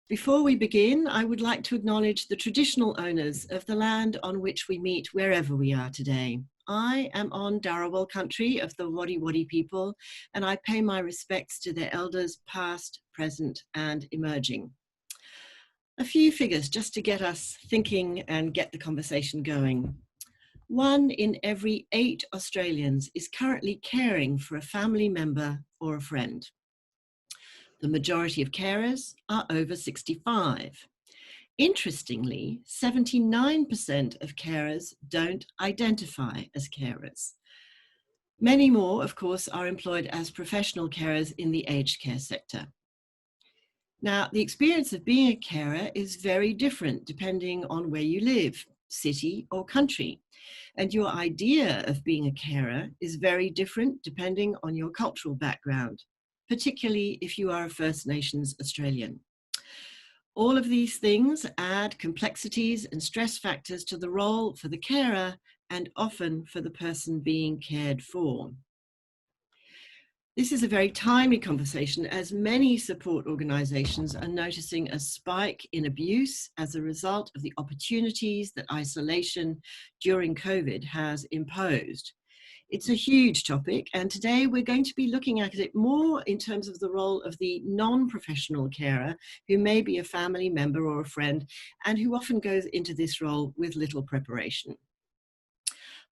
Before we begin, I would like to acknowledge the traditional owners of the land on which we meet wherever we are today. I am on Darawal country of the Wadi Wadi people, and I pay my respects to their elders past, present, and emerging. A few figures just to get us thinking and get the conversation going. 1 in every 8 Australians is currently caring for a family member or a friend. The majority of carers are over 65. Interestingly, 79% of carers don't identify as carers. Many more, of course, are employed as professional carers in the aged care sector. Now, the experience of being a carer is very different depending on where you live, city or country. And your idea of being a carer is very different depending on your cultural background, particularly if you are a First Nations Australian. All of these things add complexities and stress factors to the role for the carer and often for the person being cared for. This is a very timely conversation as many support organisations are noticing a spike in abuse as a result of the opportunities that isolation during COVID has imposed. It's a huge topic, and today we're going to be looking at it more in terms of the role of the non-professional carer who may be a family member or a friend and who often goes into this role with little preparation.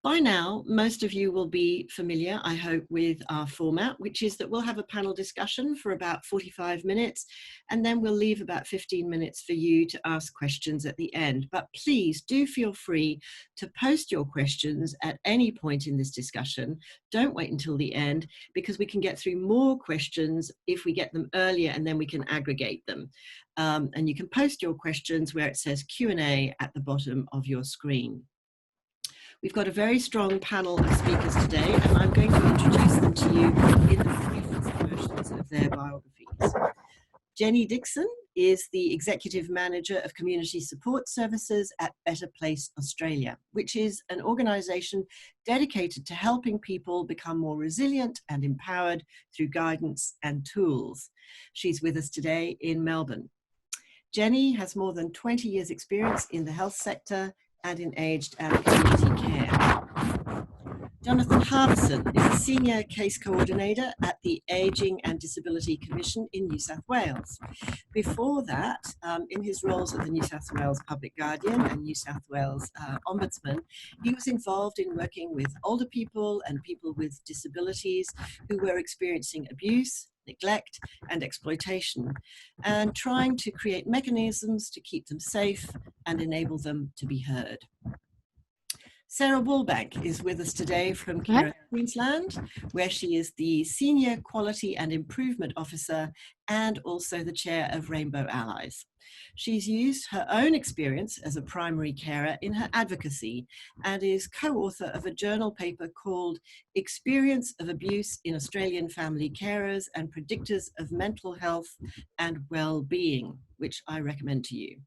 By now, most of you will be familiar, I hope, with our format, which is that we'll have a panel discussion for about 45 minutes, and then we'll leave about 15 minutes for you to ask questions at the end. But please do feel free to post your questions at any point in this discussion. Don't wait until the end, because we can get through more questions if we get them earlier, and then we can aggregate them. And you can post your questions where it says Q&A at the bottom of your screen. We've got a very strong panel of speakers today, and I'm going to introduce them to you in the briefest versions of their biographies. Jenni Dickson is the Executive Manager of Community Support Services at Better Place Australia, which is an organisation dedicated to helping people become more resilient and empowered through guidance and tools. She's with us today in Melbourne. Jenni has more than 20 years' experience in the health sector and in aged and community care. Jonathan Harverson is a Senior Case Coordinator at the Ageing and Disability Commission in New South Wales. Before that, in his roles at the New South Wales Public Guardian and New South Wales Ombudsman, he was involved in working with older people and people with disabilities who were experiencing abuse, neglect and exploitation, and trying to create mechanisms to keep them safe and enable them to be heard. Sarah Walbank is with us today from Carers Queensland, where she is the Senior Quality and Improvement Officer and also the Chair of Rainbow Allies. She's used her own experience as a primary carer in her advocacy and is co-author of a journal paper called Experience of Abuse in Australian Family Carers and Predictors of Mental Health and Well-Being, which I recommend to you.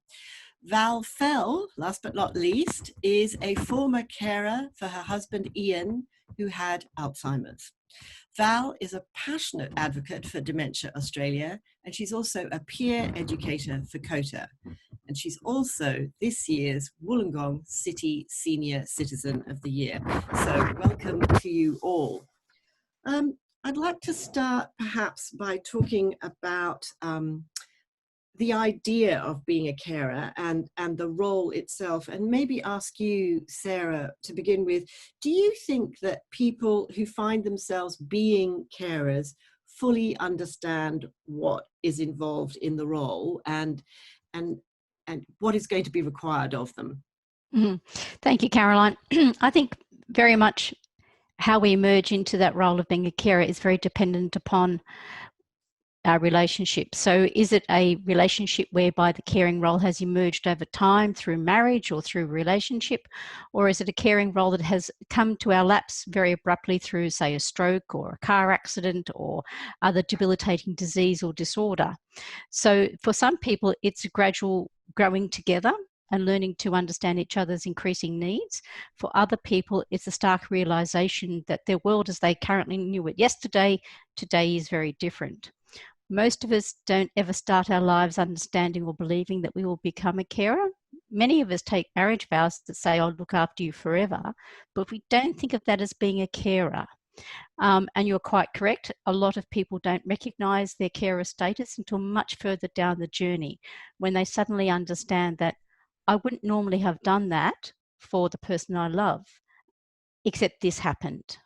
Val Fell, last but not least, is a former carer for her husband Ian, who had Alzheimer's. Val is a passionate advocate for Dementia Australia, and she's also a peer educator for COTA. And she's also this year's Wollongong City Senior Citizen of the Year. So welcome to you all. I'd like to start perhaps by talking about the idea of being a carer and the role itself, and maybe ask you, Sarah, to begin with, do you think that people who find themselves being carers fully understand what is involved in the role and what is going to be required of them? Mm-hmm. Thank you, Caroline. I think very much how we emerge into that role of being a carer is very dependent upon our relationship. So is it a relationship whereby the caring role has emerged over time through marriage or through relationship, or is it a caring role that has come to our laps very abruptly through, say, a stroke or a car accident or other debilitating disease or disorder? So for some people, it's a gradual growing together and learning to understand each other's increasing needs. For other people, it's a stark realization that their world as they currently knew it yesterday, today is very different. Most of us don't ever start our lives understanding or believing that we will become a carer. Many of us take marriage vows that say, I'll look after you forever, but we don't think of that as being a carer. And you're quite correct. A lot of people don't recognise their carer status until much further down the journey, when they suddenly understand that I wouldn't normally have done that for the person I love, except this happened.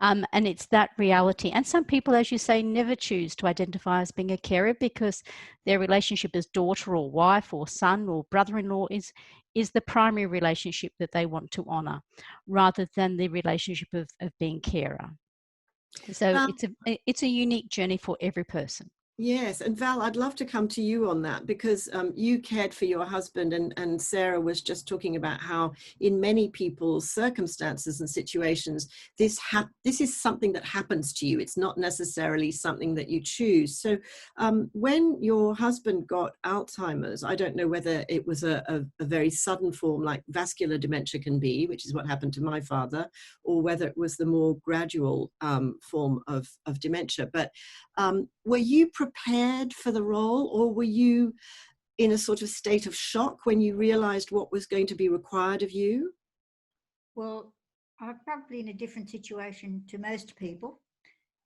And it's that reality. And some people, as you say, never choose to identify as being a carer because their relationship as daughter or wife or son or brother-in-law is the primary relationship that they want to honour, rather than the relationship of being carer. So it's a unique journey for every person. Yes, and Val, I'd love to come to you on that, because you cared for your husband, and Sarah was just talking about how in many people's circumstances and situations, this is something that happens to you. It's not necessarily something that you choose. So when your husband got Alzheimer's, I don't know whether it was a very sudden form like vascular dementia can be, which is what happened to my father, or whether it was the more gradual form of dementia. But were you prepared for the role, or were you in a sort of state of shock when you realized what was going to be required of you? Well, I'm probably in a different situation to most people,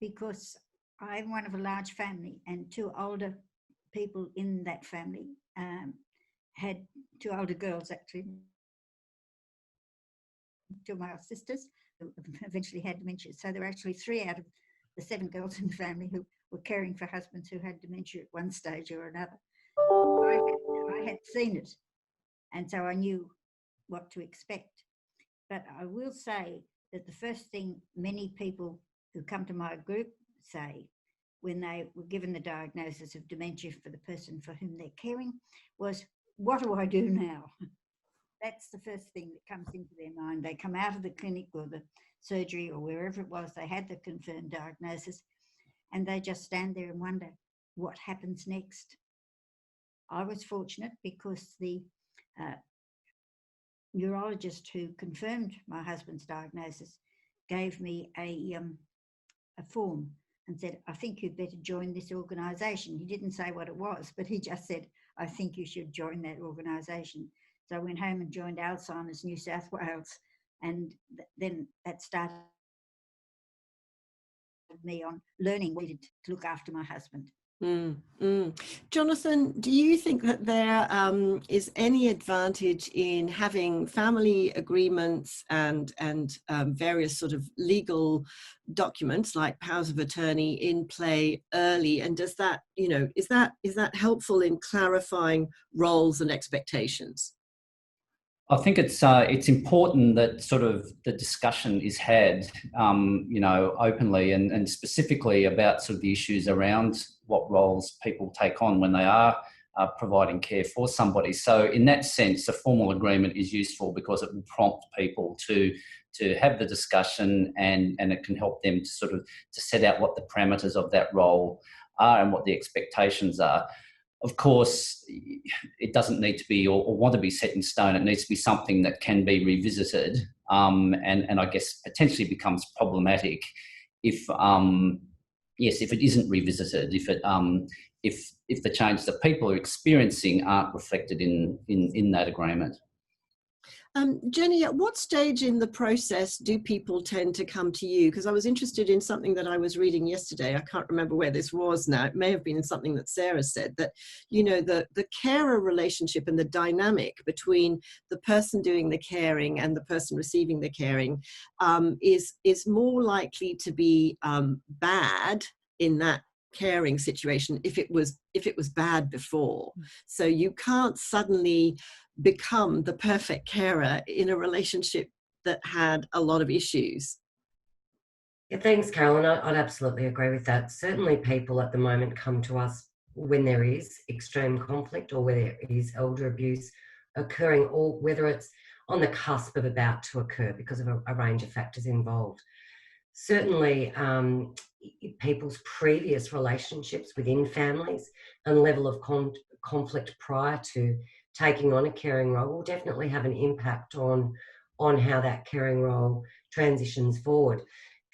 because I'm one of a large family, and two older people in that family had two older girls, actually, two of my sisters who eventually had dementia. So there were actually 3 out of the 7 girls in the family who were caring for husbands who had dementia at one stage or another. I had seen it, and so I knew what to expect. But I will say that the first thing many people who come to my group say when they were given the diagnosis of dementia for the person for whom they're caring was, what do I do now? That's the first thing that comes into their mind. They come out of the clinic or the surgery or wherever it was they had the confirmed diagnosis, and they just stand there and wonder what happens next. I was fortunate because the neurologist who confirmed my husband's diagnosis gave me a form and said, I think you'd better join this organisation. He didn't say what it was, but he just said, I think you should join that organisation. So I went home and joined Alzheimer's New South Wales, and then that started me on learning what I did to look after my husband. Jonathan, do you think that there is any advantage in having family agreements and various sort of legal documents like powers of attorney in play early? And does that, is that helpful in clarifying roles and expectations? I think it's important that sort of the discussion is had, openly and specifically about sort of the issues around what roles people take on when they are providing care for somebody. So in that sense, a formal agreement is useful because it will prompt people to have the discussion, and it can help them to set out what the parameters of that role are and what the expectations are. Of course, it doesn't need to be or want to be set in stone. It needs to be something that can be revisited, and I guess potentially becomes problematic if it isn't revisited, if the changes that people are experiencing aren't reflected in that agreement. Jenni, at what stage in the process do people tend to come to you? Because I was interested in something that I was reading yesterday. I can't remember where this was now. It may have been in something that Sarah said, that, the carer relationship and the dynamic between the person doing the caring and the person receiving the caring is more likely to be bad in that caring situation if it was bad before. So you can't suddenly become the perfect carer in a relationship that had a lot of issues. Yeah, thanks, Caroline. I'd absolutely agree with that. Certainly people at the moment come to us when there is extreme conflict or where there is elder abuse occurring, or whether it's on the cusp of about to occur because of a range of factors involved. Certainly people's previous relationships within families and level of conflict prior to taking on a caring role will definitely have an impact on how that caring role transitions forward.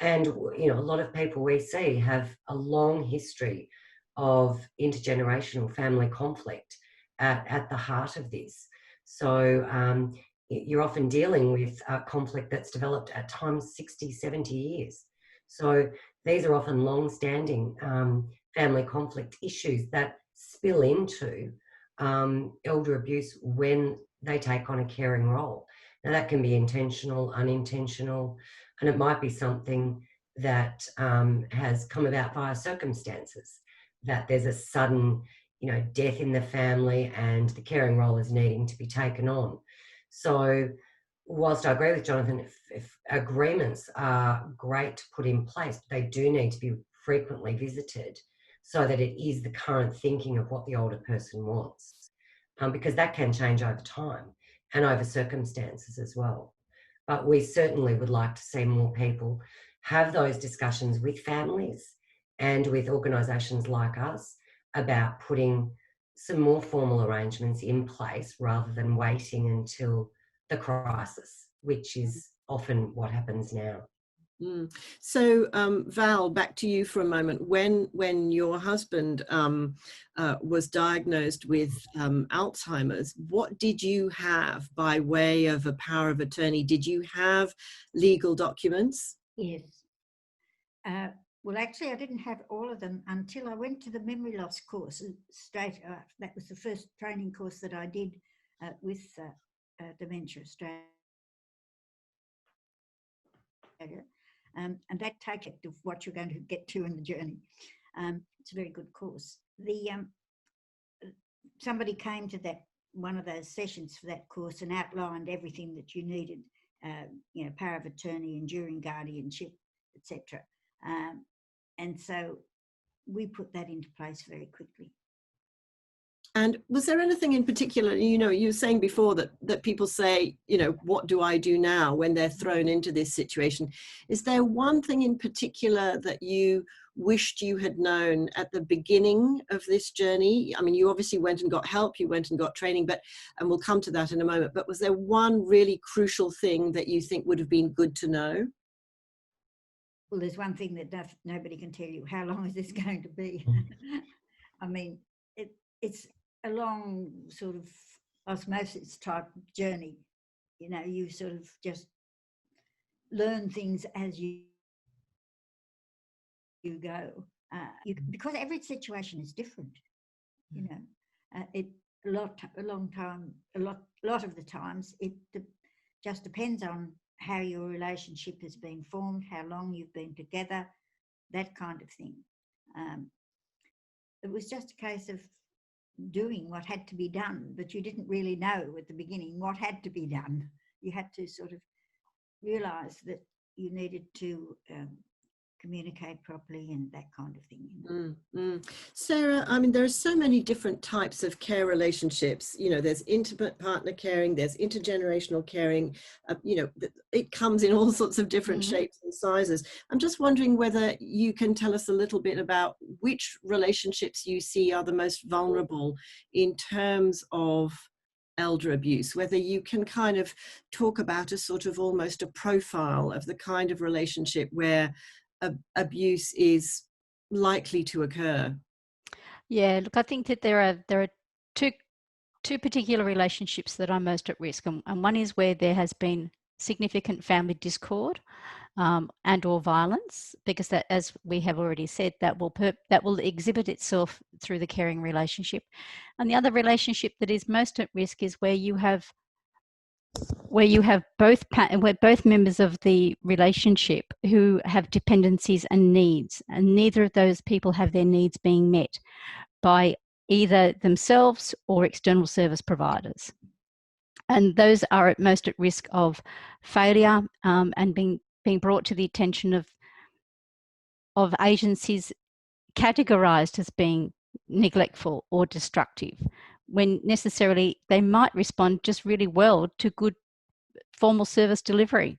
And, a lot of people we see have a long history of intergenerational family conflict at the heart of this. So you're often dealing with conflict that's developed at times 60, 70 years. So these are often long-standing family conflict issues that spill into elder abuse when they take on a caring role. Now that can be intentional, unintentional, and it might be something that has come about via circumstances, that there's a sudden, death in the family and the caring role is needing to be taken on. So whilst I agree with Jonathan, if agreements are great to put in place, they do need to be frequently visited so that it is the current thinking of what the older person wants, because that can change over time and over circumstances as well. But we certainly would like to see more people have those discussions with families and with organisations like us about putting some more formal arrangements in place rather than waiting until the crisis, which is often what happens now. So Val, back to you for a moment. When your husband was diagnosed with Alzheimer's, what did you have by way of a power of attorney? Did you have legal documents? Yes. Well, actually, I didn't have all of them until I went to the memory loss course straight. That was the first training course that I did with Dementia Australia. And that takes it to what you're going to get to in the journey. It's a very good course. Somebody came to one of those sessions for that course and outlined everything that you needed, power of attorney, enduring guardianship, etc. And so we put that into place very quickly. And was there anything in particular, you were saying before that people say, what do I do now when they're thrown into this situation? Is there one thing in particular that you wished you had known at the beginning of this journey? I mean, you obviously went and got help, you went and got training, and we'll come to that in a moment, but was there one really crucial thing that you think would have been good to know? Well, there's one thing that nobody can tell you. How long is this going to be? I mean, it's a long sort of osmosis type journey. You sort of just learn things as you go. Because every situation is different. A lot of the times it just depends on how your relationship has been formed, how long you've been together, that kind of thing. It was just a case of doing what had to be done, but you didn't really know at the beginning what had to be done. You had to sort of realise that you needed to communicate properly and that kind of thing. Sarah, I mean, there are so many different types of care relationships. There's intimate partner caring, there's intergenerational caring. It comes in all sorts of different shapes and sizes. I'm just wondering whether you can tell us a little bit about which relationships you see are the most vulnerable in terms of elder abuse, whether you can kind of talk about a sort of almost a profile of the kind of relationship where abuse is likely to occur. Yeah, look, I think that there are two particular relationships that are most at risk, and one is where there has been significant family discord and or violence, because that, as we have already said, that will exhibit itself through the caring relationship. And the other relationship that is most at risk is where you have both members of the relationship who have dependencies and needs, and neither of those people have their needs being met by either themselves or external service providers. And those are most at risk of failure and being brought to the attention of agencies categorised as being neglectful or destructive, when necessarily they might respond just really well to good formal service delivery.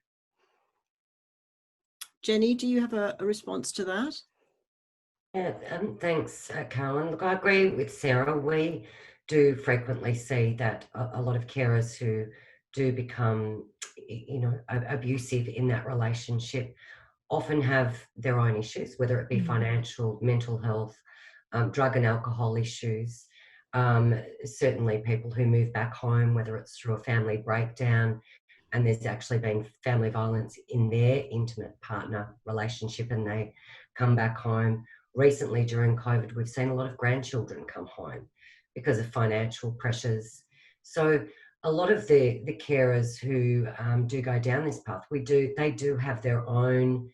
Jenni, do you have a response to that? Yeah, thanks, Caroline. Look, I agree with Sarah. We do frequently see that a lot of carers who do become, abusive in that relationship often have their own issues, whether it be financial, mental health, drug and alcohol issues, certainly people who move back home, whether it's through a family breakdown and there's actually been family violence in their intimate partner relationship and they come back home. Recently, during COVID, we've seen a lot of grandchildren come home because of financial pressures. So a lot of the carers who do go down this path, they do have their own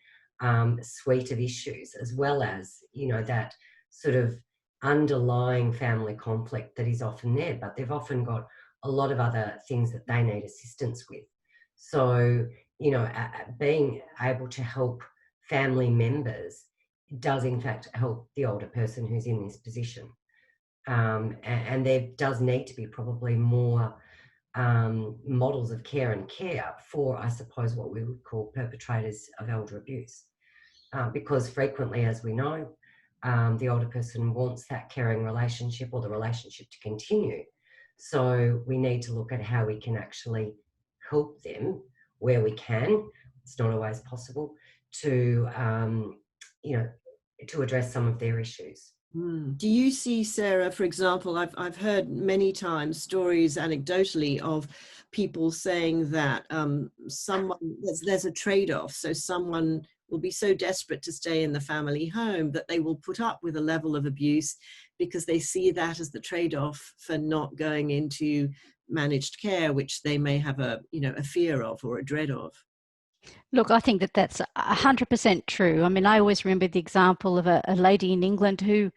suite of issues, as well as, you know, that sort of underlying family conflict that is often there, but they've often got a lot of other things that they need assistance with. So, you know, being able to help family members does in fact help the older person who's in this position. And there does need to be probably more models of care and care for, I suppose, what we would call perpetrators of elder abuse. Because frequently, as we know, the older person wants that caring relationship or the relationship to continue. So we need to look at how we can actually help them where we can. It's not always possible to, you know, to address some of their issues. Do you see, Sarah, for example, I've heard many times stories anecdotally of people saying that there's a trade-off. So someone will be so desperate to stay in the family home that they will put up with a level of abuse because they see that as the trade-off for not going into managed care, which they may have a fear of or a dread of. Look, I think that that's 100% true. I mean, I always remember the example of a lady in England who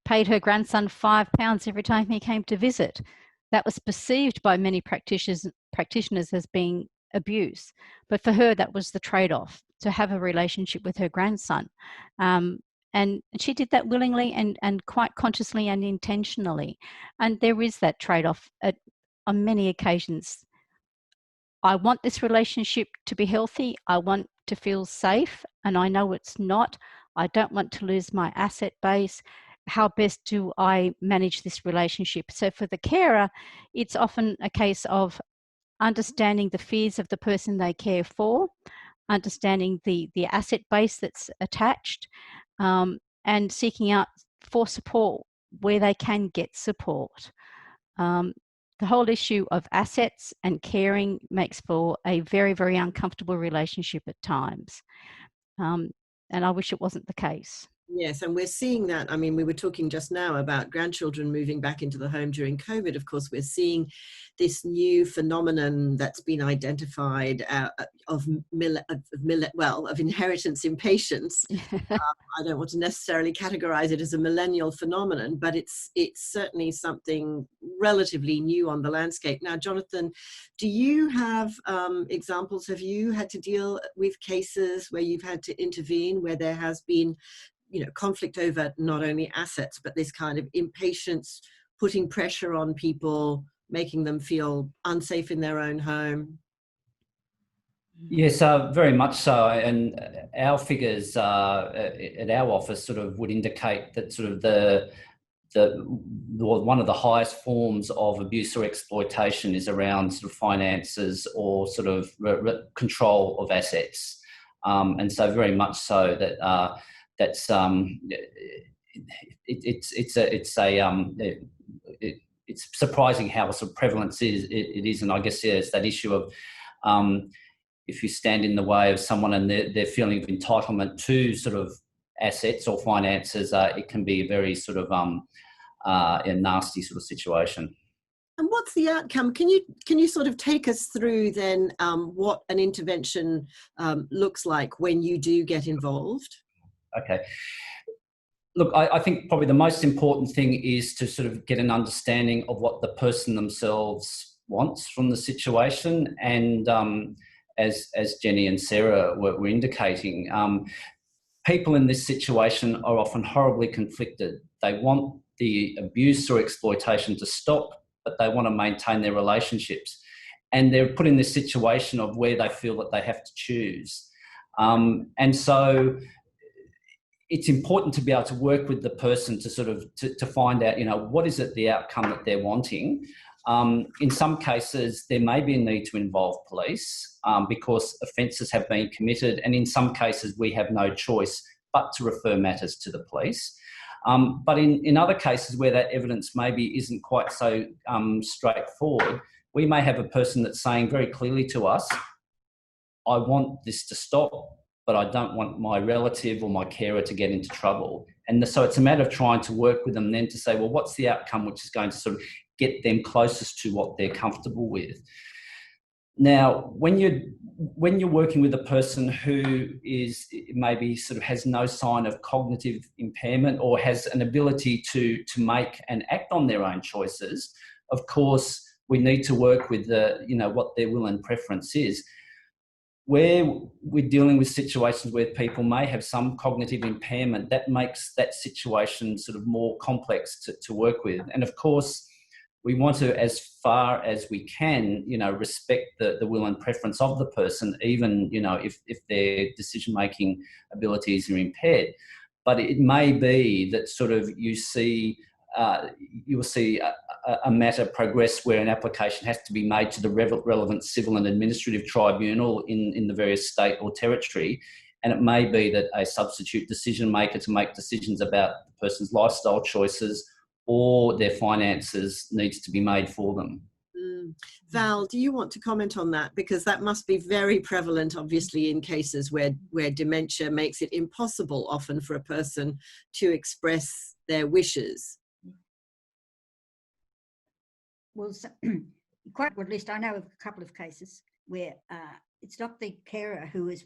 paid her grandson £5 every time he came to visit. That was perceived by many practitioners as being abuse. But for her, that was the trade-off, to have a relationship with her grandson. And she did that willingly and quite consciously and intentionally. And there is that trade-off on many occasions. I want this relationship to be healthy. I want to feel safe, and I know it's not. I don't want to lose my asset base. How best do I manage this relationship? So for the carer, it's often a case of understanding the fears of the person they care for, understanding the asset base that's attached, and seeking out for support where they can get support. The whole issue of assets and caring makes for a very, very uncomfortable relationship at times. And I wish it wasn't the case. Yes, and we're seeing that. I mean, we were talking just now about grandchildren moving back into the home during COVID. Of course, we're seeing this new phenomenon that's been identified of inheritance impatience. I don't want to necessarily categorize it as a millennial phenomenon, but it's certainly something relatively new on the landscape. Now, Jonathan, do you have examples? Have you had to deal with cases where you've had to intervene, where there has been conflict over not only assets, but this kind of impatience, putting pressure on people, making them feel unsafe in their own home? Yes, very much so. And our figures at our office sort of would indicate that sort of the one of the highest forms of abuse or exploitation is around sort of finances or sort of control of assets. And so very much so that that's it's surprising how sort of prevalence it is, and I guess it's that issue of if you stand in the way of someone and their feeling of entitlement to sort of assets or finances, it can be a very sort of a nasty sort of situation. And what's the outcome? Can you sort of take us through then what an intervention looks like when you do get involved? Okay. Look, I think probably the most important thing is to sort of get an understanding of what the person themselves wants from the situation. And as Jenni and Sarah were indicating, people in this situation are often horribly conflicted. They want the abuse or exploitation to stop, but they want to maintain their relationships. And they're put in this situation of where they feel that they have to choose. And so it's important to be able to work with the person to sort of to find out, what is it the outcome that they're wanting. In some cases, there may be a need to involve police because offences have been committed, and in some cases, we have no choice but to refer matters to the police. But in other cases where that evidence maybe isn't quite so straightforward, we may have a person that's saying very clearly to us, I want this to stop, but I don't want my relative or my carer to get into trouble. And so it's a matter of trying to work with them then to say, well, what's the outcome which is going to sort of get them closest to what they're comfortable with? Now, when you're working with a person who is maybe sort of has no sign of cognitive impairment or has an ability to make and act on their own choices, of course, we need to work with what their will and preference is. Where we're dealing with situations where people may have some cognitive impairment, that makes that situation sort of more complex to work with. And of course, we want to, as far as we can, respect the will and preference of the person, even, if their decision-making abilities are impaired. But it may be that sort of you'll see a matter progress where an application has to be made to the relevant civil and administrative tribunal in the various state or territory. And it may be that a substitute decision maker to make decisions about the person's lifestyle choices or their finances needs to be made for them. Val, do you want to comment on that? Because that must be very prevalent, obviously, in cases where dementia makes it impossible often for a person to express their wishes. Well, quite, or at least I know of a couple of cases where it's not the carer who is,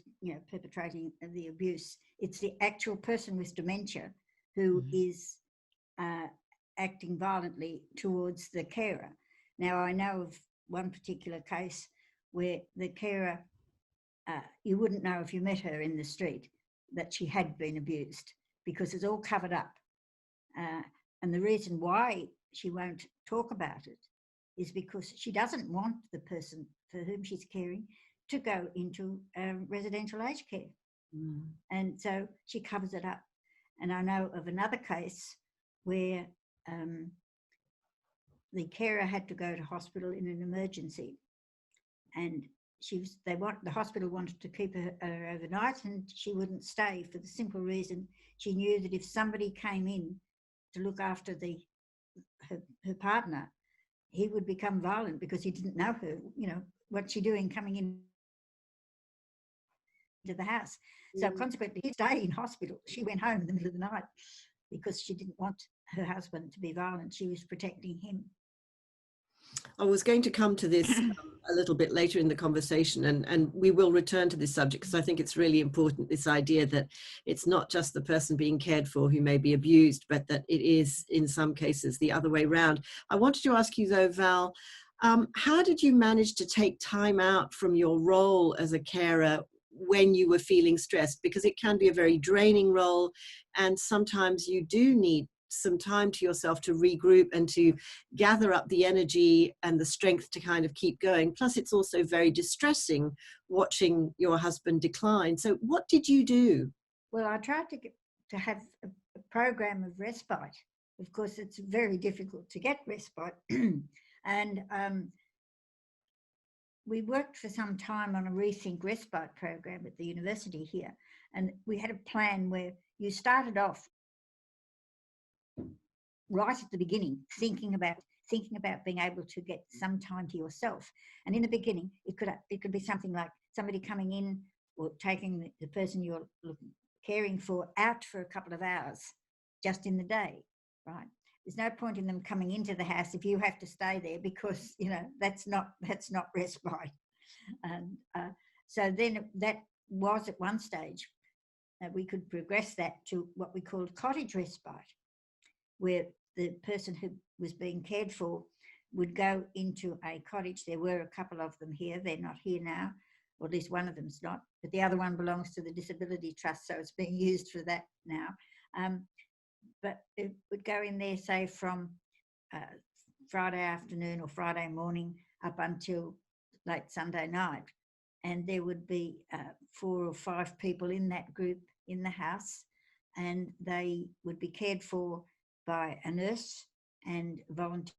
perpetrating the abuse. It's the actual person with dementia who is acting violently towards the carer. Now, I know of one particular case where the carer, you wouldn't know if you met her in the street that she had been abused because it's all covered up. And the reason why she won't talk about it is because she doesn't want the person for whom she's caring to go into residential aged care. And so she covers it up. And I know of another case where the carer had to go to hospital in an emergency, and the hospital wanted to keep her overnight, and she wouldn't stay for the simple reason she knew that if somebody came in to look after her partner, he would become violent because he didn't know her. What's she doing coming in to the house? So consequently, he'd stay in hospital. She went home in the middle of the night because she didn't want her husband to be violent. She was protecting him. I was going to come to this a little bit later in the conversation, and we will return to this subject because I think it's really important, this idea that it's not just the person being cared for who may be abused, but that it is in some cases the other way around. I wanted to ask you though, Val, how did you manage to take time out from your role as a carer when you were feeling stressed? Because it can be a very draining role, and sometimes you do need some time to yourself to regroup and to gather up the energy and the strength to kind of keep going. Plus, it's also very distressing watching your husband decline. So what did you do? Well, I tried to have a program of respite. Of course, it's very difficult to get respite. And we worked for some time on a Rethink Respite program at the university here. And we had a plan where you started off right at the beginning, thinking about being able to get some time to yourself. And in the beginning, it could be something like somebody coming in or taking the person you're caring for out for a couple of hours just in the day, right? There's no point in them coming into the house if you have to stay there because, that's not respite. And so then that was at one stage, we could progress that to what we called cottage respite, where the person who was being cared for would go into a cottage. There were a couple of them here. They're not here now, or at least one of them's not, but the other one belongs to the Disability Trust, so it's being used for that now. But it would go in there, say, from Friday afternoon or Friday morning up until late Sunday night. And there would be 4 or 5 people in that group in the house, and they would be cared for by a nurse and volunteer,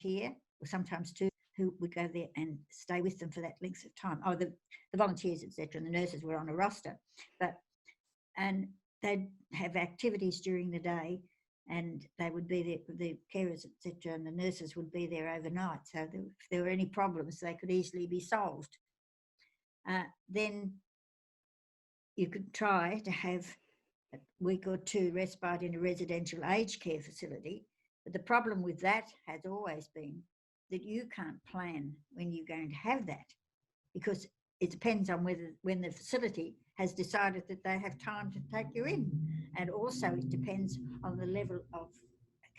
or sometimes 2, who would go there and stay with them for that length of time. Oh, the volunteers, etc., and the nurses were on a roster. And they'd have activities during the day, and they would be there, the carers, etc., and the nurses would be there overnight. So if there were any problems, they could easily be solved. Then you could try to have a week or two respite in a residential aged care facility. But the problem with that has always been that you can't plan when you're going to have that, because it depends on when the facility has decided that they have time to take you in. And also it depends on the level of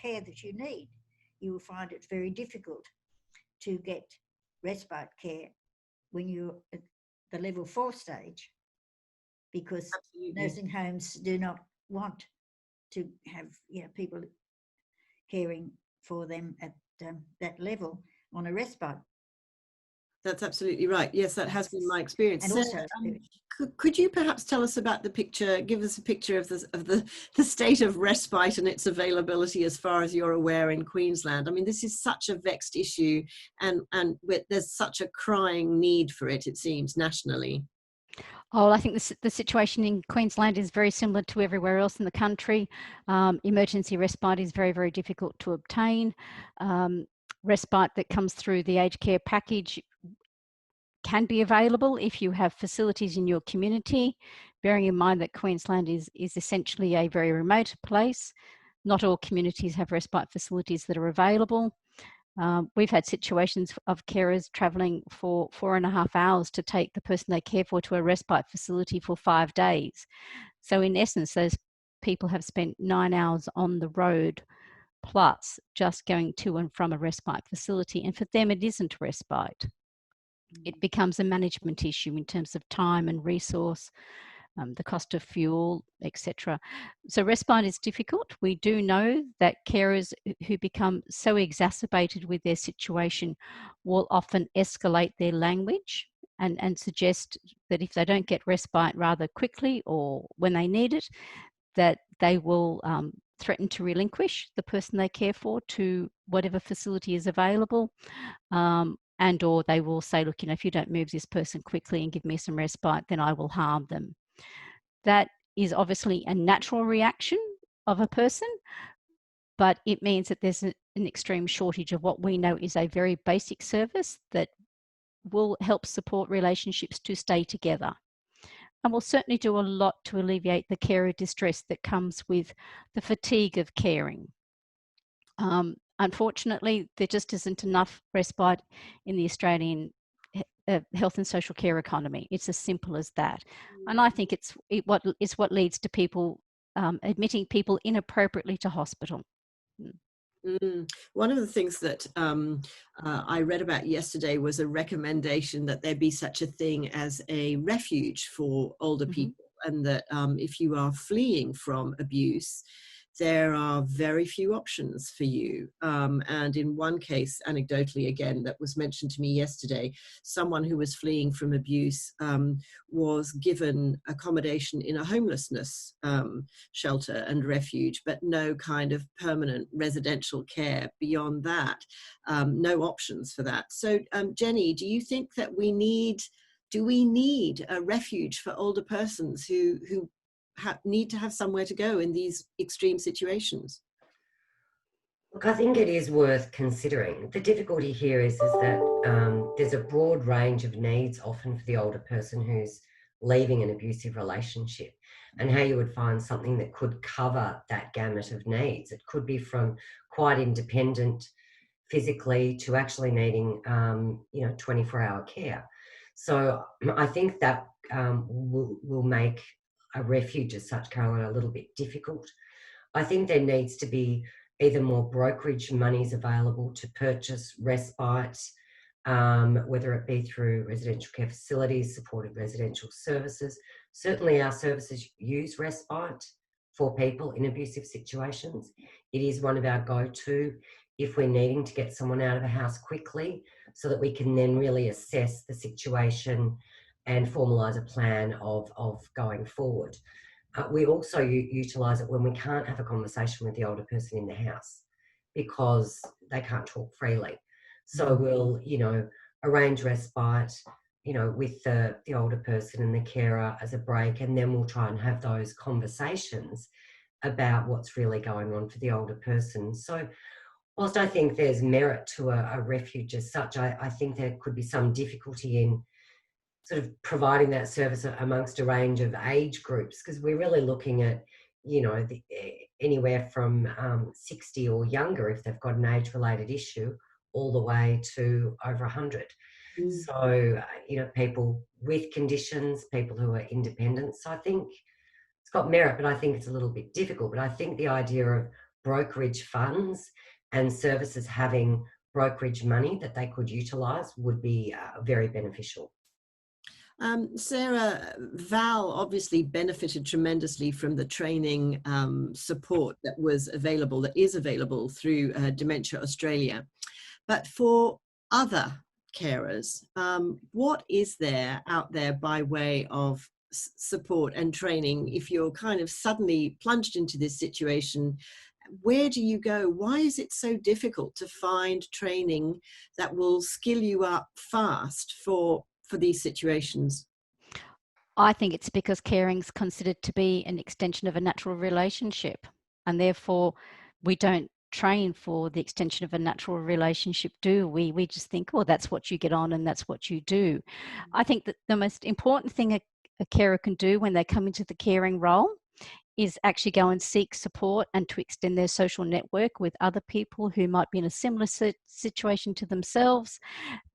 care that you need. You will find it very difficult to get respite care when you're at the level 4 stage, because Absolutely. nursing homes do not want to have people caring for them at that level on a respite. That's absolutely right. Yes, that has been my experience. And So, also, could you perhaps tell us about the picture, give us a picture of the state of respite and its availability as far as you're aware in Queensland? I mean, this is such a vexed issue, and there's such a crying need for it, it seems, nationally. Oh, I think the situation in Queensland is very similar to everywhere else in the country. Emergency respite is very, very difficult to obtain. Respite that comes through the aged care package can be available if you have facilities in your community, bearing in mind that Queensland is essentially a very remote place. Not all communities have respite facilities that are available. We've had situations of carers travelling for 4.5 hours to take the person they care for to a respite facility for 5 days. So in essence, those people have spent 9 hours on the road plus just going to and from a respite facility. And for them, it isn't respite. It becomes a management issue in terms of time and resource, the cost of fuel, etc. So respite is difficult. We do know that carers who become so exacerbated with their situation will often escalate their language and suggest that if they don't get respite rather quickly or when they need it, that they will threaten to relinquish the person they care for to whatever facility is available. And or they will say, look, if you don't move this person quickly and give me some respite, then I will harm them. That is obviously a natural reaction of a person, but it means that there's an extreme shortage of what we know is a very basic service that will help support relationships to stay together. And will certainly do a lot to alleviate the carer distress that comes with the fatigue of caring. Unfortunately, there just isn't enough respite in the Australian health and social care economy. It's as simple as that. And I think it's what leads to people admitting people inappropriately to hospital. One of the things that I read about yesterday was a recommendation that there be such a thing as a refuge for older people, and that if you are fleeing from abuse, there are very few options for you. And in one case, anecdotally again, that was mentioned to me yesterday, someone who was fleeing from abuse was given accommodation in a homelessness shelter and refuge, but no kind of permanent residential care beyond that, no options for that. So Jenni, do you think that we need a refuge for older persons who need to have somewhere to go in these extreme situations? Look, I think it is worth considering. The difficulty here is that there's a broad range of needs often for the older person who's leaving an abusive relationship, and how you would find something that could cover that gamut of needs. It could be from quite independent physically to actually needing 24-hour care. So I think that will make a refuge as such, Caroline, a little bit difficult. I think there needs to be either more brokerage monies available to purchase respite, whether it be through residential care facilities, supported residential services. Certainly our services use respite for people in abusive situations. It is one of our go-to if we're needing to get someone out of a house quickly, so that we can then really assess the situation and formalise a plan of going forward. We also utilise it when we can't have a conversation with the older person in the house because they can't talk freely. So we'll, arrange respite, you know, with the older person and the carer as a break, and then we'll try and have those conversations about what's really going on for the older person. So whilst I think there's merit to a refuge as such, I think there could be some difficulty in sort of providing that service amongst a range of age groups, because we're really looking at, you know, anywhere from 60 or younger if they've got an age-related issue, all the way to over 100. So, you know, people with conditions, people who are independent. So I think it's got merit, but I think it's a little bit difficult. But I think the idea of brokerage funds and services having brokerage money that they could utilise would be very beneficial. Sarah, Val obviously benefited tremendously from the training support that was available, that is available through Dementia Australia. But for other carers, what is there out there by way of support and training if you're kind of suddenly plunged into this situation? Where do you go? Why is it so difficult to find training that will skill you up fast for these situations? I think it's because caring's considered to be an extension of a natural relationship, and therefore we don't train for the extension of a natural relationship, do we? We just think, oh, that's what you get on and that's what you do. I think that the most important thing a carer can do when they come into the caring role is actually go and seek support and to extend their social network with other people who might be in a similar situation to themselves.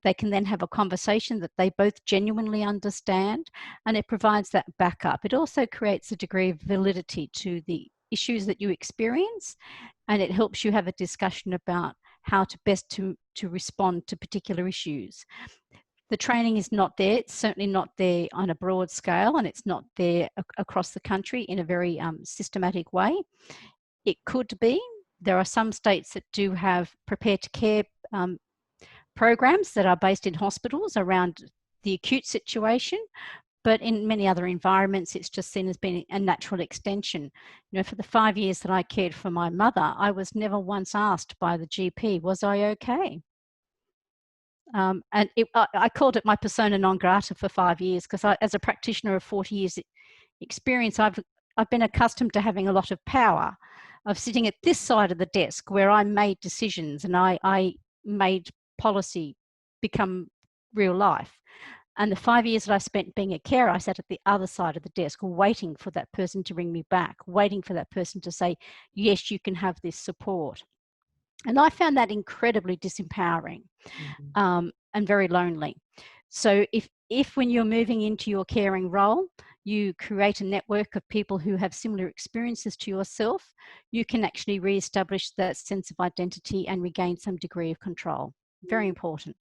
They can then have a conversation that they both genuinely understand, and it provides that backup. It also creates a degree of validity to the issues that you experience, and it helps you have a discussion about how to best to respond to particular issues. The training is not there. It's certainly not there on a broad scale, and it's not there across the country in a very systematic way. It could be. There are some states that do have prepare to care programs that are based in hospitals around the acute situation, but in many other environments, it's just seen as being a natural extension. You know, for the 5 years that I cared for my mother, I was never once asked by the GP, was I okay? And I called it my persona non grata for 5 years, because as a practitioner of 40 years experience, I've been accustomed to having a lot of power, of sitting at this side of the desk where I made decisions and I made policy become real life. And the 5 years that I spent being a carer, I sat at the other side of the desk waiting for that person to bring me back, waiting for that person to say, yes, you can have this support. And I found that incredibly disempowering and very lonely. So if when you're moving into your caring role, you create a network of people who have similar experiences to yourself, you can actually re-establish that sense of identity and regain some degree of control. Very important.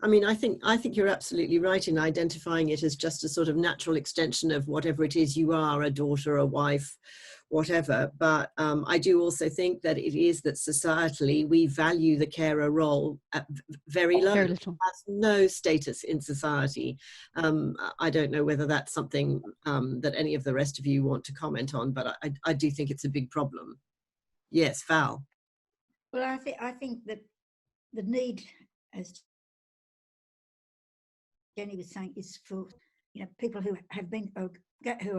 I mean, I think you're absolutely right in identifying it as just a sort of natural extension of whatever it is you are, a daughter, a wife, whatever. But I do also think that it is that societally we value the carer role at very low. Very little. It has no status in society. I don't know whether that's something that any of the rest of you want to comment on, but I do think it's a big problem. Yes, Val. Well, I think that the need, as Jenni was saying, is for people who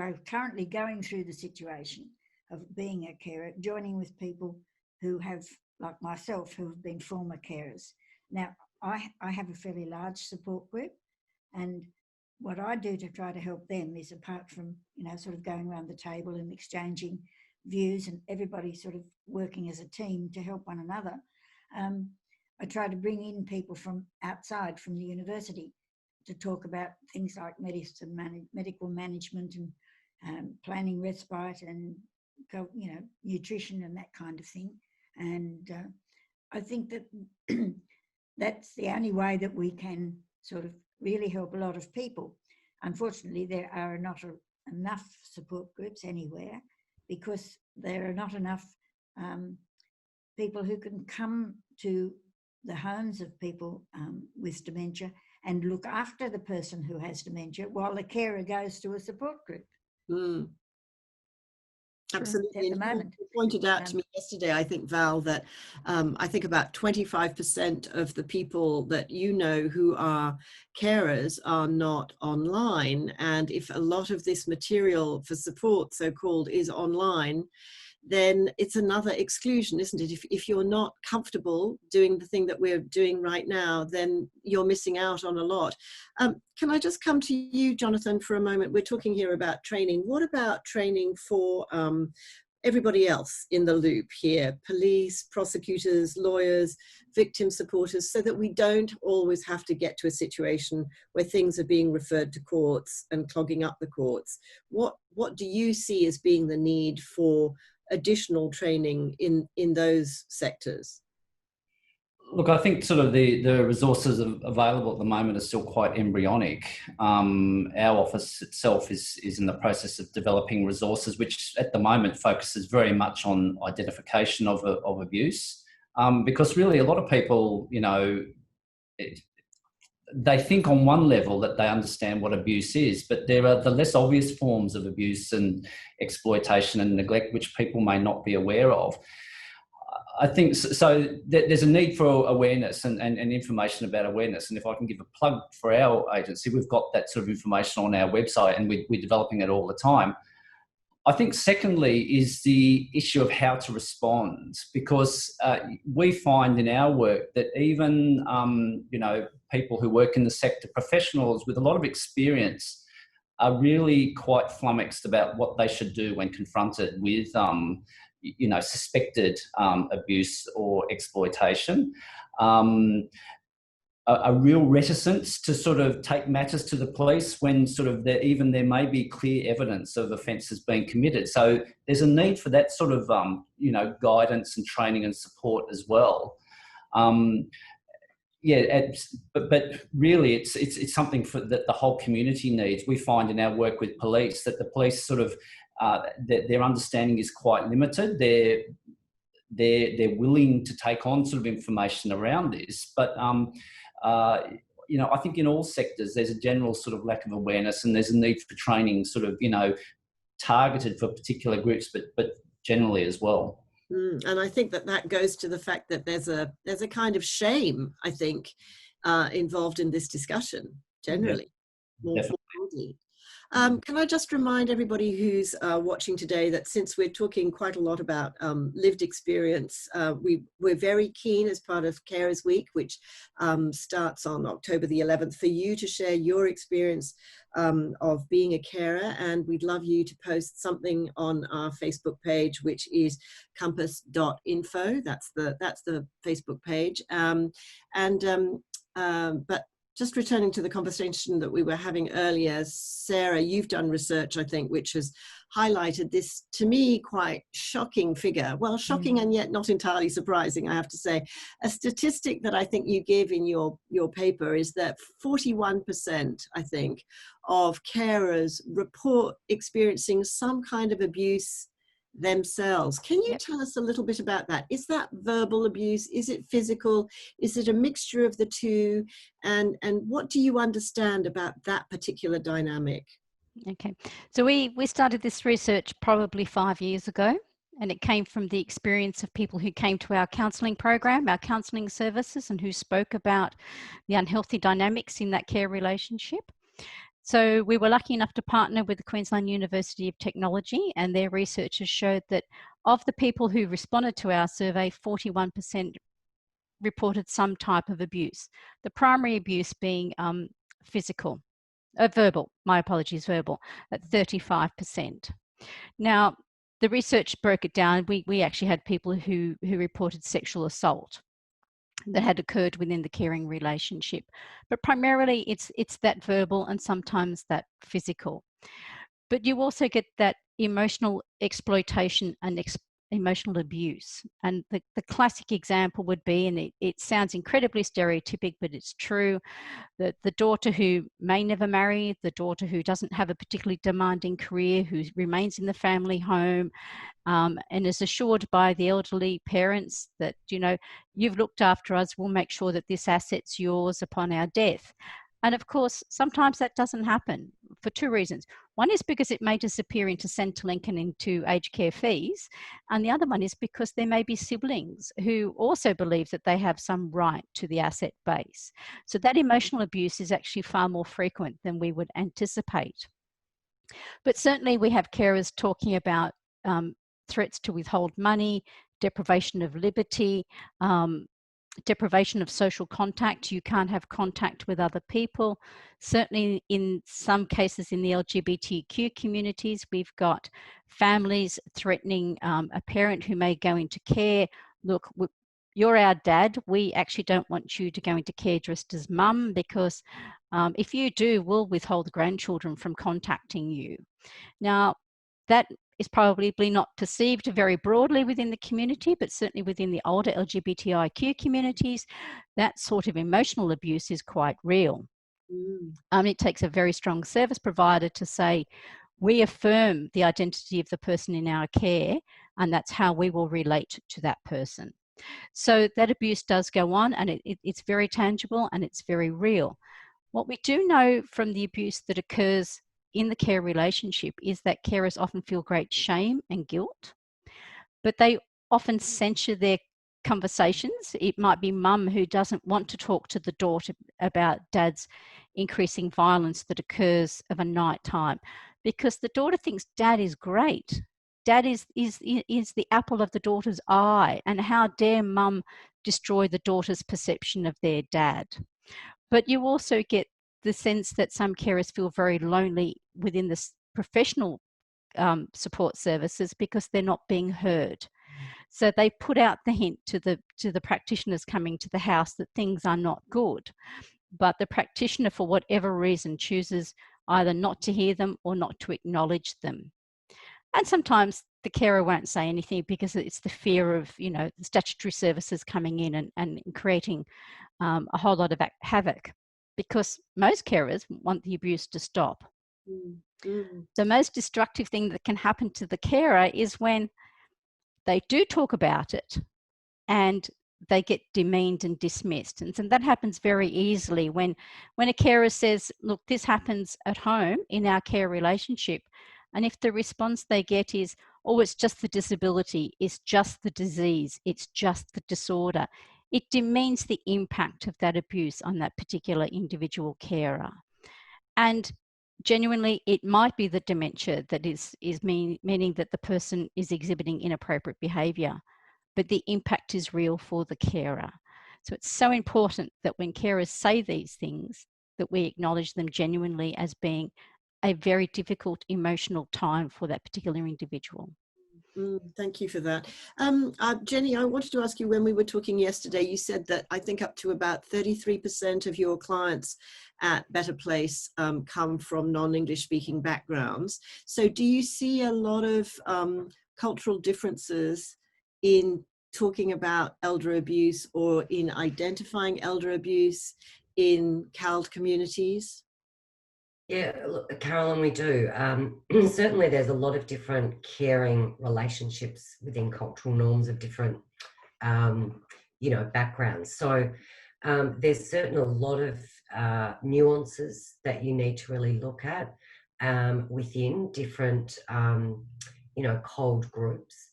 are currently going through the situation of being a carer, joining with people who have, like myself, who have been former carers. Now, I have a fairly large support group, and what I do to try to help them is, apart from sort of going around the table and exchanging views and everybody sort of working as a team to help one another, I try to bring in people from outside, from the university, to talk about things like medical management and planning respite and nutrition and that kind of thing. And I think that that's the only way that we can sort of really help a lot of people. Unfortunately, there are not enough support groups anywhere, because there are not enough people who can come to the homes of people with dementia and look after the person who has dementia while the carer goes to a support group. Absolutely. at the moment. You pointed out to me yesterday, I think, Val, that I think about 25% of the people that you know who are carers are not online. And if a lot of this material for support, so-called, is online, then it's another exclusion, isn't it? If you're not comfortable doing the thing that we're doing right now, then you're missing out on a lot. Can I just come to you, Jonathan, for a moment? We're talking here about training. What about training for everybody else in the loop here? Police, prosecutors, lawyers, victim supporters, so that we don't always have to get to a situation where things are being referred to courts and clogging up the courts. What do you see as being the need for additional training in those sectors? Look, I think sort of the resources available at the moment are still quite embryonic. Our office itself is in the process of developing resources, which at the moment focuses very much on identification of abuse, because really a lot of people, you know, they think on one level that they understand what abuse is, but there are the less obvious forms of abuse and exploitation and neglect which people may not be aware of. I think so. There's a need for awareness and information about awareness. And if I can give a plug for our agency, we've got that sort of information on our website and we're developing it all the time. I think secondly is the issue of how to respond, because we find in our work that even, you know, people who work in the sector, professionals with a lot of experience, are really quite flummoxed about what they should do when confronted with, you know, suspected abuse or exploitation. A real reticence to sort of take matters to the police when sort of there may be clear evidence of offences being committed. So there's a need for that sort of, you know, guidance and training and support as well. But really it's something that the whole community needs. We find in our work with police that the police sort of, their understanding is quite limited. They're willing to take on sort of information around this, but you know, I think in all sectors there's a general sort of lack of awareness, and there's a need for training, sort of, you know, targeted for particular groups, but generally as well. And I think that goes to the fact that there's a kind of shame, I think, involved in this discussion generally. More broadly. Can I just remind everybody who's watching today that since we're talking quite a lot about lived experience, we're very keen as part of Carers Week, which starts on October the 11th, for you to share your experience of being a carer, and we'd love you to post something on our Facebook page, which is Compass.info. That's the Facebook page. But just returning to the conversation that we were having earlier, Sarah, you've done research, I think, which has highlighted this, to me, quite shocking figure. Well, shocking and yet not entirely surprising, I have to say. A statistic that I think you give in your paper is that 41%, I think, of carers report experiencing some kind of abuse themselves. Can you tell us a little bit about that? Is that verbal abuse? Is it physical? Is it a mixture of the two? And what do you understand about that particular dynamic? Okay, so we started this research probably 5 years ago, and it came from the experience of people who came to our counselling program, our counselling services, and who spoke about the unhealthy dynamics in that care relationship. So we were lucky enough to partner with the Queensland University of Technology, and their researchers showed that of the people who responded to our survey, 41% reported some type of abuse. The primary abuse being verbal, verbal, at 35%. Now, the research broke it down. We actually had people who reported sexual assault that had occurred within the caring relationship, but primarily it's that verbal and sometimes that physical. But you also get that emotional exploitation and emotional abuse. And the classic example would be, and it sounds incredibly stereotypic, but it's true, that the daughter who may never marry, the daughter who doesn't have a particularly demanding career, who remains in the family home, and is assured by the elderly parents that, you know, you've looked after us, we'll make sure that this asset's yours upon our death. And of course, sometimes that doesn't happen for two reasons. One is because it may disappear into Centrelink and into aged care fees. And the other one is because there may be siblings who also believe that they have some right to the asset base. So that emotional abuse is actually far more frequent than we would anticipate. But certainly we have carers talking about threats to withhold money, deprivation of liberty, deprivation of social contact. You can't have contact with other people. Certainly in some cases in the LGBTQ communities, we've got families threatening a parent who may go into care. Look, you're our dad. We actually don't want you to go into care dressed as mum, because if you do, we'll withhold the grandchildren from contacting you. Now, that is probably not perceived very broadly within the community, but certainly within the older LGBTIQ communities, that sort of emotional abuse is quite real. It takes a very strong service provider to say, we affirm the identity of the person in our care, and that's how we will relate to that person. So that abuse does go on, and it's very tangible and it's very real. What we do know from the abuse that occurs in the care relationship is that carers often feel great shame and guilt, but they often censure their conversations. It might be mum who doesn't want to talk to the daughter about dad's increasing violence that occurs of a night time, because the daughter thinks dad is great. Dad is the apple of the daughter's eye, and how dare mum destroy the daughter's perception of their dad. But you also get the sense that some carers feel very lonely within the professional support services because they're not being heard. So they put out the hint to the practitioners coming to the house that things are not good, but the practitioner, for whatever reason, chooses either not to hear them or not to acknowledge them. And sometimes the carer won't say anything because it's the fear of, you know, the statutory services coming in and creating a whole lot of havoc, because most carers want the abuse to stop. The most destructive thing that can happen to the carer is when they do talk about it and they get demeaned and dismissed. And so that happens very easily when a carer says, look, this happens at home in our care relationship. And if the response they get is, oh, it's just the disability, it's just the disease, it's just the disorder, it demeans the impact of that abuse on that particular individual carer. And genuinely, it might be the dementia that is meaning that the person is exhibiting inappropriate behaviour, but the impact is real for the carer. So it's so important that when carers say these things, that we acknowledge them genuinely as being a very difficult emotional time for that particular individual. Thank you for that. Jenni, I wanted to ask you, when we were talking yesterday, you said that I think up to about 33% of your clients at Better Place come from non-English speaking backgrounds. So do you see a lot of cultural differences in talking about elder abuse or in identifying elder abuse in CALD communities? Yeah, look, Caroline, we do. Certainly there's a lot of different caring relationships within cultural norms of different, backgrounds. So there's certainly a lot of nuances that you need to really look at within different, CALD groups.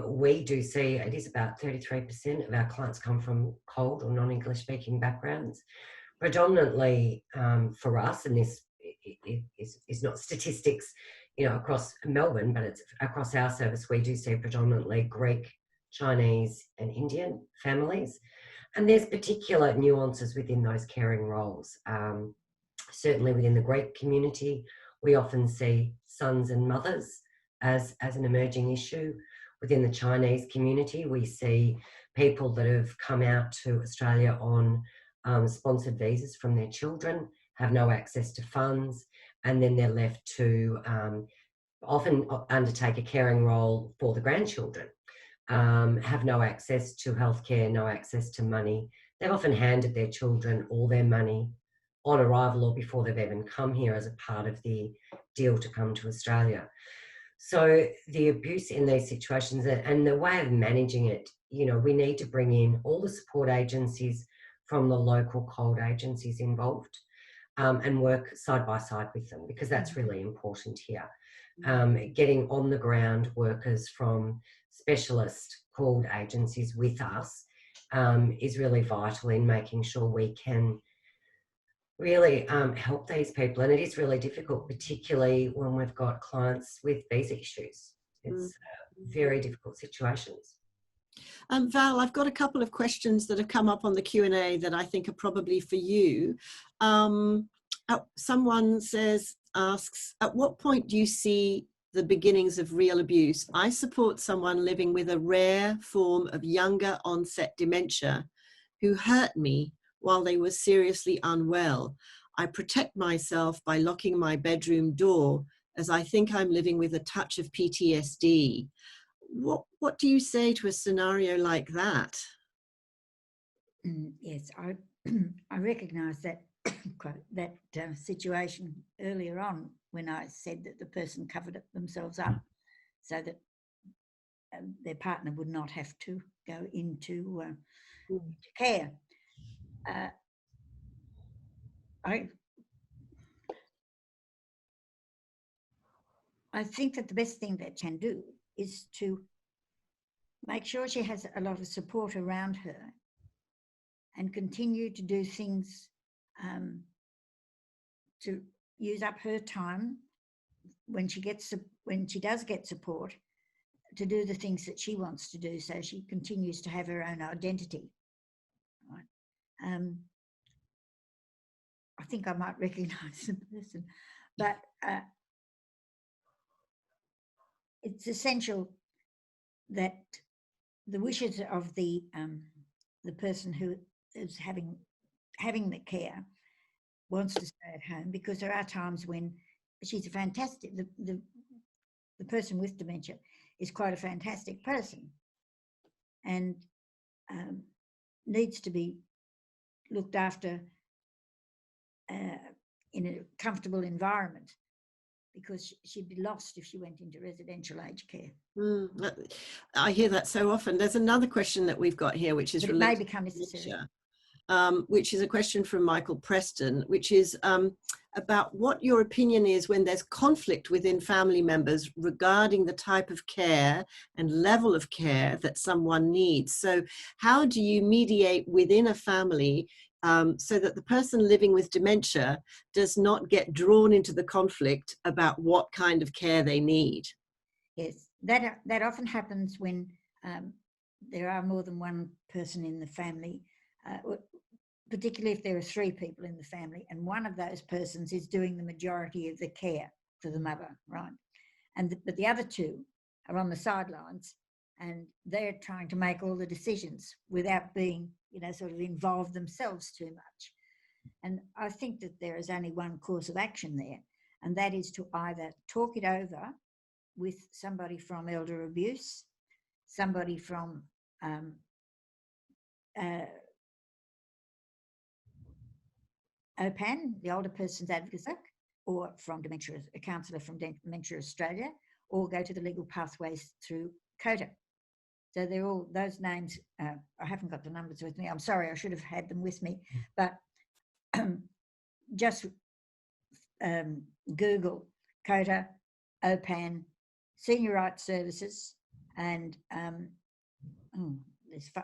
We do see it is about 33% of our clients come from CALD or non-English speaking backgrounds. Predominantly for us, and this is not statistics, across Melbourne, but it's across our service, we do see predominantly Greek, Chinese and Indian families. And there's particular nuances within those caring roles. Certainly within the Greek community, we often see sons and mothers as an emerging issue. Within the Chinese community, we see people that have come out to Australia on sponsored visas from their children, have no access to funds, and then they're left to often undertake a caring role for the grandchildren, have no access to healthcare, no access to money. They've often handed their children all their money on arrival or before they've even come here as a part of the deal to come to Australia. So the abuse in these situations and the way of managing it, we need to bring in all the support agencies from the local CALD agencies involved. and work side by side with them, because that's really important here. Getting on the ground workers from specialist called agencies with us is really vital in making sure we can really help these people. And it is really difficult, particularly when we've got clients with these issues. It's very difficult situations. Val, I've got a couple of questions that have come up on the Q&A that I think are probably for you. Someone asks, at what point do you see the beginnings of real abuse? I support someone living with a rare form of younger onset dementia who hurt me while they were seriously unwell. I protect myself by locking my bedroom door as I think I'm living with a touch of PTSD. What do you say to a scenario like that? Yes, I recognise that situation earlier on when I said that the person covered themselves up so that their partner would not have to go into care. I think that the best thing that can do is to make sure she has a lot of support around her and continue to do things to use up her time when she does get support, to do the things that she wants to do, so she continues to have her own identity. Right? I think I might recognise the person, but it's essential that the wishes of the person who is having the care wants to stay at home, because there are times when she's a fantastic, the person with dementia is quite a fantastic person and needs to be looked after in a comfortable environment, because she'd be lost if she went into residential aged care. I hear that so often. There's another question that we've got here, which is related, may become necessary. Which is a question from Michael Preston, which is about what your opinion is when there's conflict within family members regarding the type of care and level of care that someone needs. So how do you mediate within a family so that the person living with dementia does not get drawn into the conflict about what kind of care they need? Yes, that often happens when there are more than one person in the family, particularly if there are three people in the family, and one of those persons is doing the majority of the care for the mother, right? But the other two are on the sidelines, and they're trying to make all the decisions without being, sort of involved themselves too much. And I think that there is only one course of action there, and that is to either talk it over with somebody from elder abuse, somebody from OPAN, the Older Persons Advocate, or from a counsellor from Dementia Australia, or go to the legal pathways through COTA. So they're all those names. I haven't got the numbers with me. I'm sorry, I should have had them with me. But just Google COTA, OPAN, Senior Rights Services, and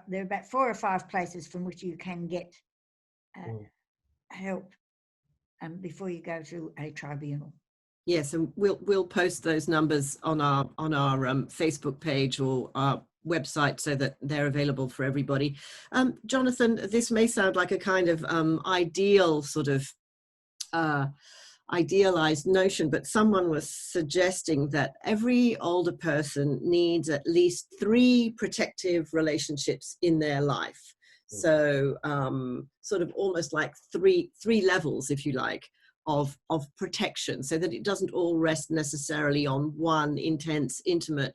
there are about 4 or 5 places from which you can get help before you go to a tribunal. Yes, and we'll post those numbers on our Facebook page or our website so that they're available for everybody. Jonathan, this may sound like a kind of ideal sort of idealized notion, but someone was suggesting that every older person needs at least 3 protective relationships in their life. So sort of almost like three levels, if you like, of protection, so that it doesn't all rest necessarily on one intense, intimate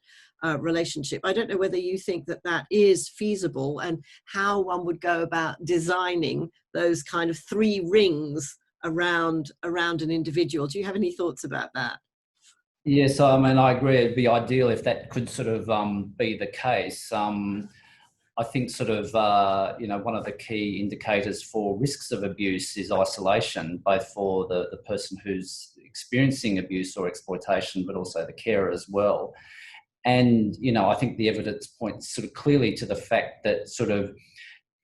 relationship. I don't know whether you think that that is feasible and how one would go about designing those kind of 3 rings around an individual. Do you have any thoughts about that? Yes, I mean, I agree. It'd be ideal if that could sort of be the case. I think sort of, one of the key indicators for risks of abuse is isolation, both for the person who's experiencing abuse or exploitation, but also the carer as well. And, I think the evidence points sort of clearly to the fact that sort of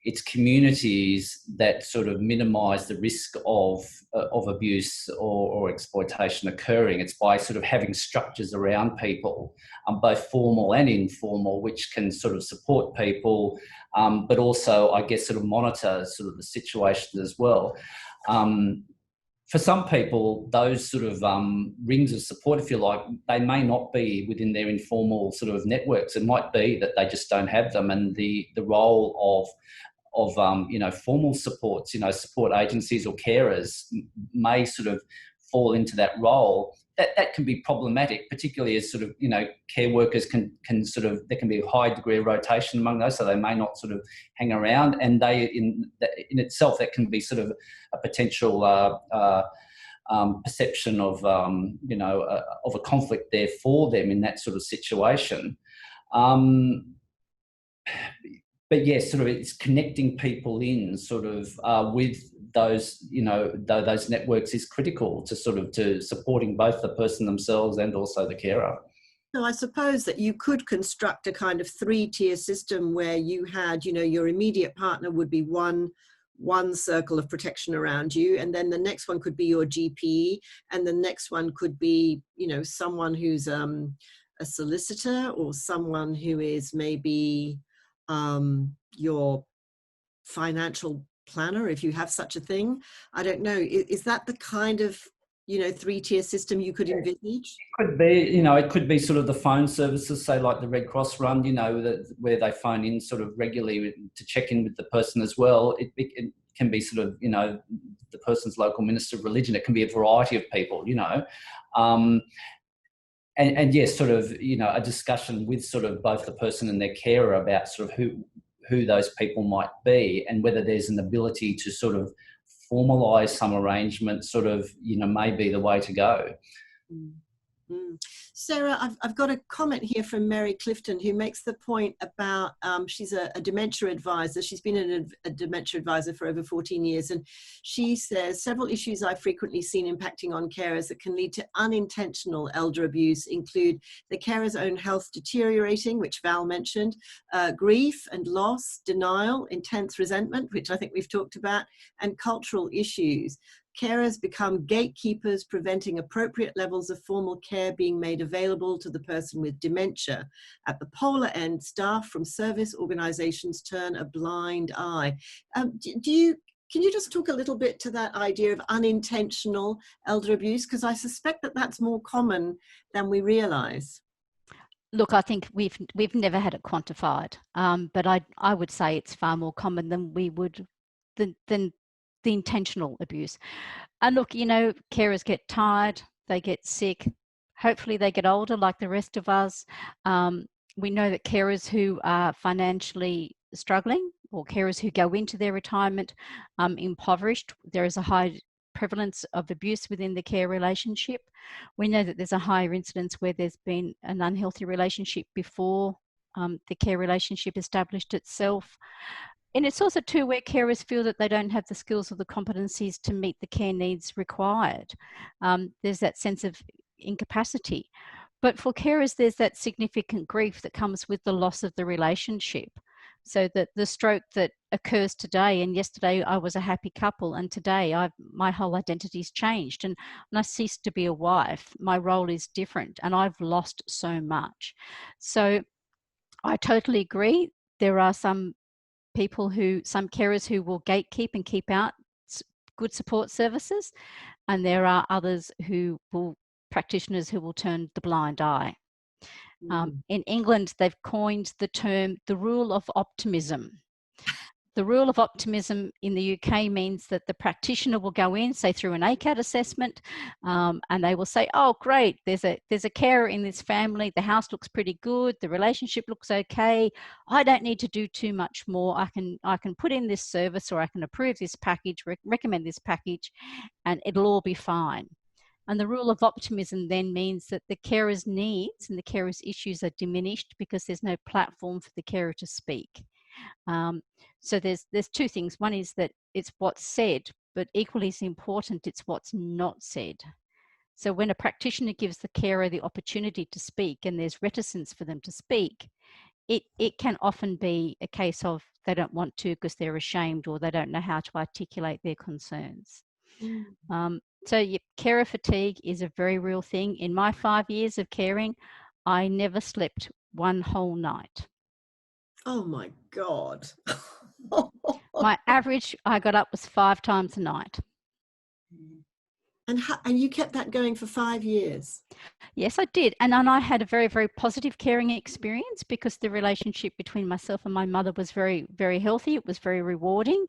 it's communities that sort of minimise the risk of abuse or exploitation occurring. It's by sort of having structures around people, both formal and informal, which can sort of support people, but also, I guess, sort of monitor sort of the situation as well. For some people, those sort of rings of support, if you like, they may not be within their informal sort of networks. It might be that they just don't have them, and the role of formal supports, support agencies or carers may sort of fall into that role. That can be problematic, particularly as sort of, care workers can sort of, there can be a high degree of rotation among those, so they may not sort of hang around, and they in itself, that can be sort of a potential perception of, of a conflict there for them in that sort of situation. But yes, sort of it's connecting people in sort of with those, those networks is critical to sort of to supporting both the person themselves and also the carer. So I suppose that you could construct a kind of 3-tier system where you had, your immediate partner would be one circle of protection around you, and then the next one could be your GP, and the next one could be, someone who's a solicitor, or someone who is maybe your financial planner, if you have such a thing. I don't know. Is that the kind of 3-tier system you could envisage? It could be, it could be sort of the phone services, say like the Red Cross run, where they phone in sort of regularly to check in with the person as well. It can be sort of, the person's local minister of religion. It can be a variety of people, And yes, sort of, a discussion with sort of both the person and their carer about sort of who those people might be, and whether there's an ability to sort of formalise some arrangement sort of, may be the way to go. Mm. Sarah, I've got a comment here from Mary Clifton, who makes the point about, she's a dementia advisor. She's been a dementia advisor for over 14 years. And she says, several issues I've frequently seen impacting on carers that can lead to unintentional elder abuse include the carer's own health deteriorating, which Val mentioned, grief and loss, denial, intense resentment, which I think we've talked about, and cultural issues. Carers become gatekeepers, preventing appropriate levels of formal care being made available to the person with dementia. At the polar end, staff from service organisations turn a blind eye. Can you just talk a little bit to that idea of unintentional elder abuse? Because I suspect that that's more common than we realise. Look, I think we've never had it quantified, but I would say it's far more common than than the intentional abuse. And look, carers get tired, they get sick, hopefully they get older like the rest of us. We know that carers who are financially struggling, or carers who go into their retirement impoverished, there is a high prevalence of abuse within the care relationship. We know that there's a higher incidence where there's been an unhealthy relationship before the care relationship established itself. And it's also too where carers feel that they don't have the skills or the competencies to meet the care needs required. There's that sense of incapacity. But for carers, there's that significant grief that comes with the loss of the relationship. So that the stroke that occurs today, and yesterday I was a happy couple, and today my whole identity's changed, and I ceased to be a wife. My role is different, and I've lost so much. So I totally agree. There are some carers who will gatekeep and keep out good support services, and there are others practitioners who will turn the blind eye. In England, they've coined the term the rule of optimism. The rule of optimism in the UK means that the practitioner will go in, say through an ACAT assessment, and they will say, oh, great, there's a carer in this family, the house looks pretty good, the relationship looks okay, I don't need to do too much more, I can put in this service, or I can approve this package, recommend this package, and it'll all be fine. And the rule of optimism then means that the carer's needs and the carer's issues are diminished because there's no platform for the carer to speak. So there's two things. One is that it's what's said, but equally as important, it's what's not said. So when a practitioner gives the carer the opportunity to speak and there's reticence for them to speak, it can often be a case of they don't want to because they're ashamed or they don't know how to articulate their concerns. So carer fatigue is a very real thing. In my 5 years of caring, I never slept one whole night. Oh my God. My average I got up was 5 times a night. And you kept that going for 5 years? Yes, I did. And I had a very, very positive caring experience because the relationship between myself and my mother was very, very healthy. It was very rewarding.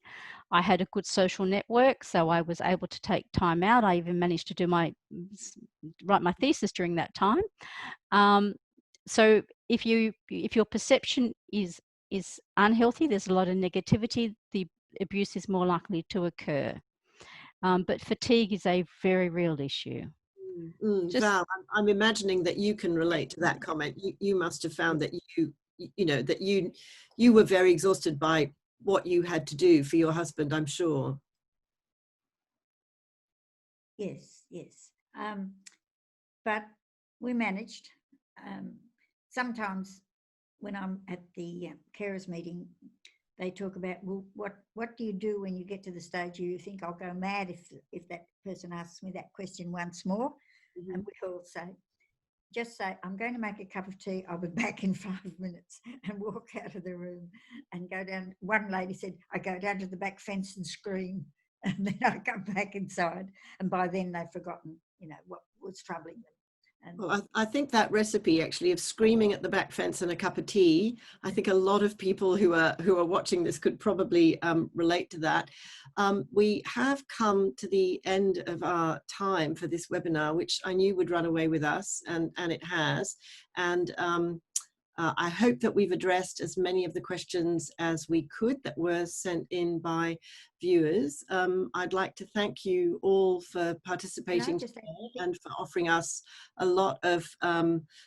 I had a good social network, so I was able to take time out. I even managed to write my thesis during that time. So if your perception is unhealthy, there's a lot of negativity, the abuse is more likely to occur. But fatigue is a very real issue. Val, I'm imagining that you can relate to that comment. You must have found that you were very exhausted by what you had to do for your husband, I'm sure. Yes. But we managed. Sometimes when I'm at the carers meeting, they talk about, well, what do you do when you get to the stage you think I'll go mad if that person asks me that question once more? Mm-hmm. And we all say, just say, I'm going to make a cup of tea, I'll be back in 5 minutes, and walk out of the room and go down. One lady said, I go down to the back fence and scream, and then I come back inside, and by then they've forgotten, what was troubling them. Well, I think that recipe actually of screaming at the back fence and a cup of tea, I think a lot of people who are watching this could probably relate to that. We have come to the end of our time for this webinar, which I knew would run away with us, and it has. And I hope that we've addressed as many of the questions as we could that were sent in by viewers. I'd like to thank you all for participating today and for offering us a lot of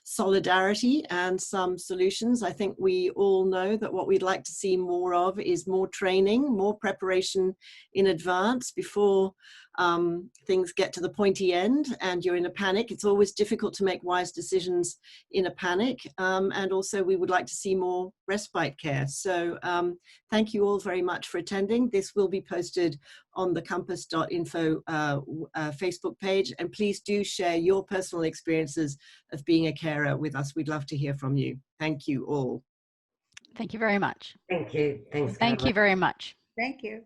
solidarity and some solutions. I think we all know that what we'd like to see more of is more training, more preparation in advance before things get to the pointy end and you're in a panic. It's always difficult to make wise decisions in a panic. And also we would like to see more respite care. So thank you all very much for attending. This will be posted on the Compass.info Facebook page, and please do share your personal experiences of being a carer with us. We'd love to hear from you. Thank you all. Thank you very much. Thank you. Thanks. Thank you very much. Thank you.